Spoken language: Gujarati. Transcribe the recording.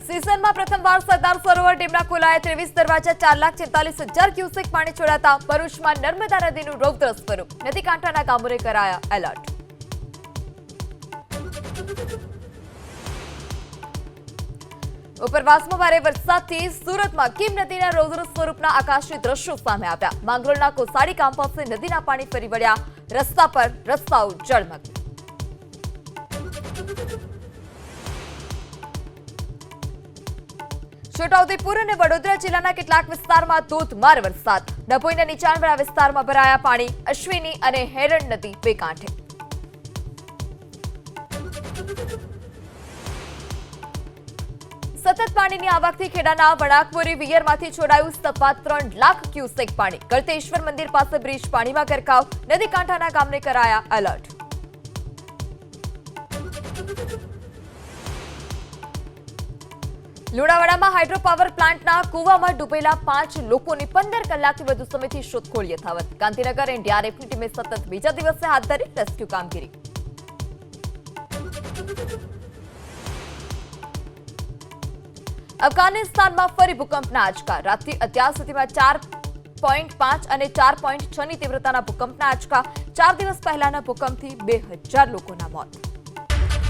सीजन में प्रथमवार सरदार सरोवर डेमना खोलाया 23 दरवाजा 4,44,000 क्यूसेक पानी छोड़ाता भरूच में नर्मदा नदीનું રૌદ્ર સ્વરૂપ નદી કાંઠાના ગામોને કરાયા એલર્ટ। ઉપરવાસમાં ભારે વરસાદથી સુરતમાં કીમ નદીના રૌદ્ર સ્વરૂપના આકાશી દ્રશ્યો સામે આવ્યા। માંગરોળના કોસાડી ગામ પાસે નદીના પાણી ફરી વળ્યા, રસ્તા પર રસ્તાઓ જળમગ્ન। છોટાઉદેપુર અને વડોદરા જિલ્લાના કેટલાક વિસ્તારમાં ધોધમાર વરસાદ, ડભોઈના નીચાણવાળા વિસ્તારમાં ભરાયા પાણી, અશ્વિની અને હેરણ નદી બે કાંઠે। સતત પાણીની આવકથી ખેડાના વણાકબોરી વિયરમાંથી છોડાયું સવા 3 લાખ ક્યુસેક પાણી। ગળતેશ્વર મંદિર પાસે બ્રિજ પાણીમાં ગરકાવ, નદી કાંઠાના ગામને કરાયા એલર્ટ। લુણાવાડામાં હાઇડ્રો પાવર પ્લાન્ટના કૂવામાં ડૂબેલા 5 લોકોની 15 કલાકથી વધુ સમયથી શોધખોળ યથાવત। ગાંધીનગર એનડીઆરએફની ટીમે સતત બીજા દિવસે હાથ ધરી રેસ્ક્યુ કામગીરી। અફઘાનિસ્તાનમાં ફરી ભૂકંપના આંચકા, રાતથી અત્યાર સુધીમાં 4.5 અને 4.6 ની તીવ્રતાના ભૂકંપના આંચકા। 4 દિવસ પહેલાના ભૂકંપથી 2000 લોકોના મોત।